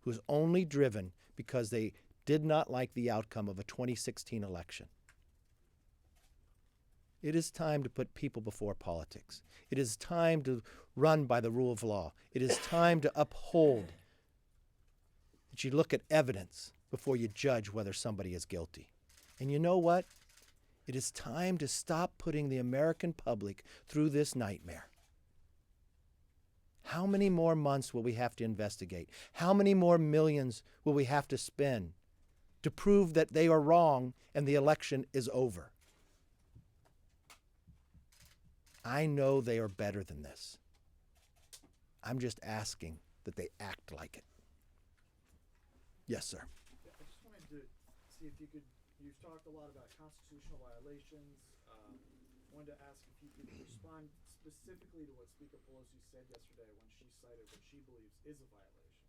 who is only driven because they did not like the outcome of a 2016 election. It is time to put people before politics. It is time to run by the rule of law. It is time to uphold that you look at evidence before you judge whether somebody is guilty. And you know what? It is time to stop putting the American public through this nightmare. How many more months will we have to investigate? How many more millions will we have to spend to prove that they are wrong and the election is over? I know they are better than this. I'm just asking that they act like it. Yes, sir. Yeah, I just wanted to see if you could, you've talked a lot about constitutional violations. Wanted to ask if you could respond specifically to what Speaker Pelosi said yesterday when she cited what she believes is a violation.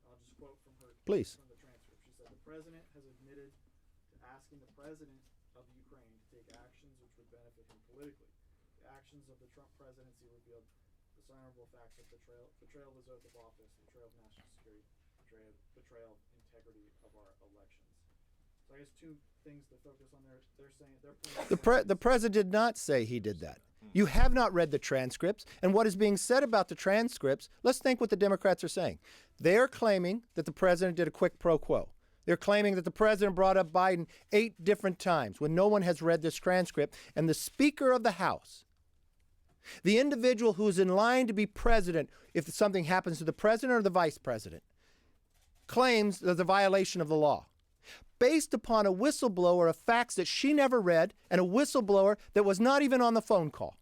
I'll just quote from her Please. from the transcript. She said, "The president has admitted to asking the president of Ukraine to take actions which would benefit him politically. The actions of the Trump presidency revealed dishonorable facts of betrayal of his oath of office, betrayal of national security, betrayal of integrity of our elections." So I guess two things to focus on there. They're saying The president did not say he did that. You have not read the transcripts. And what is being said about the transcripts, let's think what the Democrats are saying. They're claiming that the president did a quid pro quo. They're claiming that the president brought up Biden 8 different times when no one has read this transcript. And the Speaker of the House, the individual who's in line to be president if something happens to the president or the vice president, claims there's a violation of the law based upon a whistleblower of facts that she never read and a whistleblower that was not even on the phone call.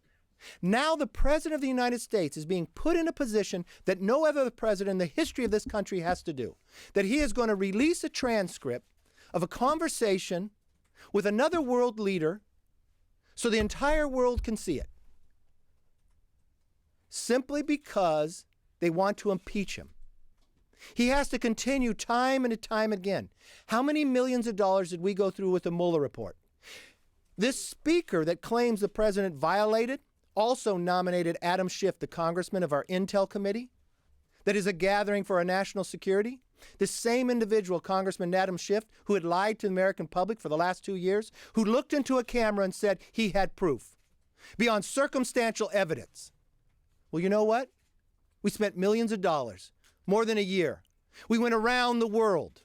Now the president of the United States is being put in a position that no other president in the history of this country has to do, that he is going to release a transcript of a conversation with another world leader so the entire world can see it, simply because they want to impeach him. He has to continue time and time again. How many millions of dollars did we go through with the Mueller report? This speaker that claims the president violated also nominated Adam Schiff, the congressman of our Intel committee, that is a gathering for our national security. The same individual, Congressman Adam Schiff, who had lied to the American public for the last 2 years, who looked into a camera and said he had proof beyond circumstantial evidence. Well, you know what? We spent millions of dollars. More than a year. We went around the world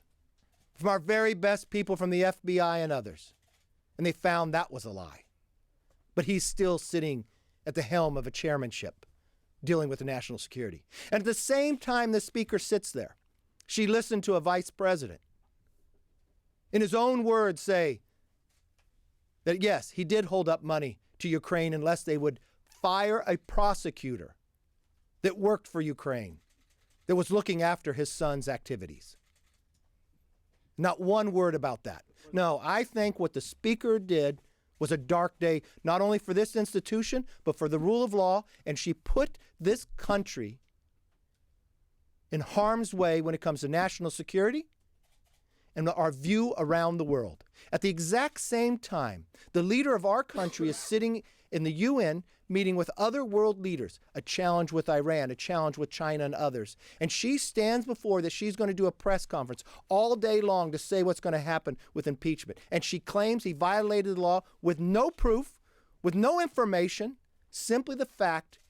from our very best people from the FBI and others, and they found that was a lie. But he's still sitting at the helm of a chairmanship dealing with the national security. And at the same time the speaker sits there, she listened to a vice president in his own words say that yes, he did hold up money to Ukraine unless they would fire a prosecutor that worked for Ukraine, that was looking after his son's activities. Not one word about that. No, I think what the speaker did was a dark day, not only for this institution, but for the rule of law, and she put this country in harm's way when it comes to national security and our view around the world. At the exact same time, the leader of our country is sitting in the UN meeting with other world leaders, a challenge with Iran, a challenge with China and others. And she stands before that she's going to do a press conference all day long to say what's going to happen with impeachment. And she claims he violated the law with no proof, with no information, simply the fact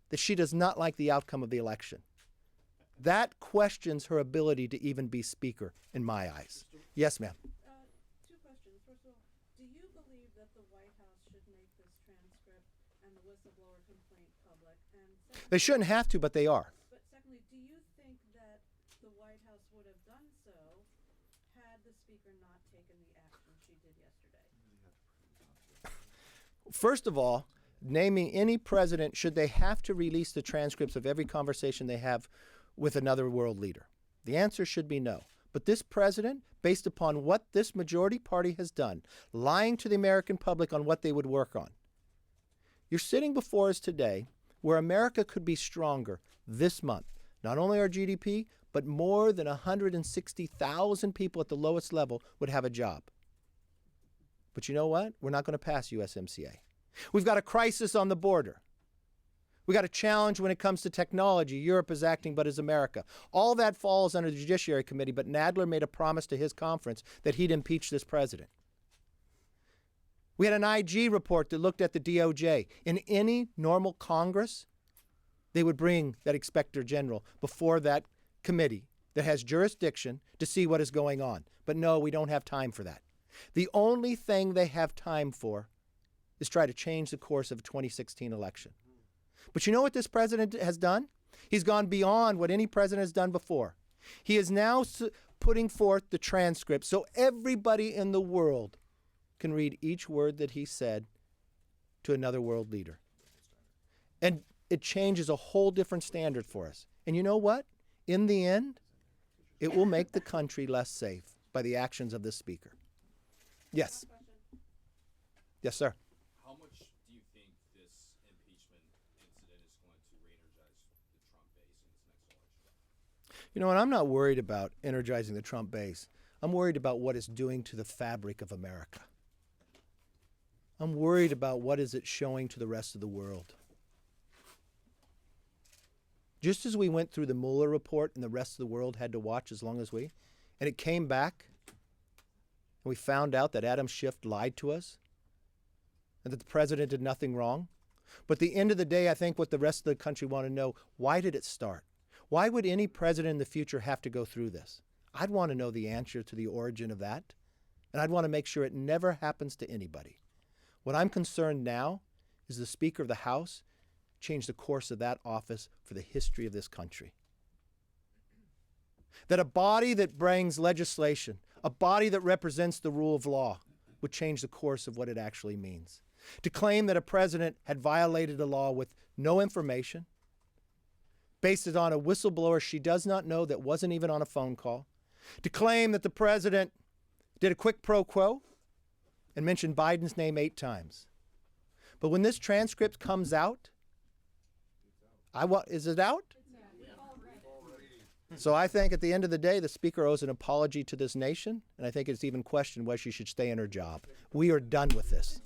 that she does not like the outcome of the election. That questions her ability to even be speaker in my eyes. Yes, ma'am. Two questions. First of all, do you believe that the White House should make this transcript and the whistleblower complaint public? And secondly, They shouldn't have to, but they are. but secondly, do you think that the White House would have done so had the speaker not taken the action she did yesterday? First of all, naming any president, should they have to release the transcripts of every conversation they have with another world leader? The answer should be no. But this president, based upon what this majority party has done, lying to the American public on what they would work on, you're sitting before us today where America could be stronger this month. Not only our GDP, but more than 160,000 people at the lowest level would have a job. But you know what? We're not going to pass USMCA. We've got a crisis on the border. We got a challenge when it comes to technology. Europe is acting but as America. All that falls under the Judiciary Committee, but Nadler made a promise to his conference that he'd impeach this president. We had an IG report that looked at the DOJ. In any normal Congress, they would bring that Inspector General before that committee that has jurisdiction to see what is going on. But no, we don't have time for that. The only thing they have time for is try to change the course of a 2016 election. But you know what this president has done? He's gone beyond what any president has done before. He is now putting forth the transcript so everybody in the world can read each word that he said to another world leader. And it changes a whole different standard for us. And you know what? In the end, it will make the country less safe by the actions of this speaker. Yes. Yes, sir. How much do you think this impeachment incident is going to re-energize the Trump base in this next election? You know what? I'm not worried about energizing the Trump base. I'm worried about what it's doing to the fabric of America. I'm worried about what is it showing to the rest of the world. Just as we went through the Mueller report and the rest of the world had to watch as long as we, and it came back, and we found out that Adam Schiff lied to us, and that the president did nothing wrong. But at the end of the day, I think what the rest of the country want to know, why did it start? Why would any president in the future have to go through this? I'd want to know the answer to the origin of that, and I'd want to make sure it never happens to anybody. What I'm concerned now is the Speaker of the House changed the course of that office for the history of this country. That a body that brings legislation, a body that represents the rule of law, would change the course of what it actually means. To claim that a president had violated a law with no information, based it on a whistleblower she does not know that wasn't even on a phone call. To claim that the president did a quid pro quo and mentioned Biden's name 8 times. But when this transcript comes out, is it out? So I think at the end of the day, the Speaker owes an apology to this nation, and I think it's even questioned whether she should stay in her job. We are done with this.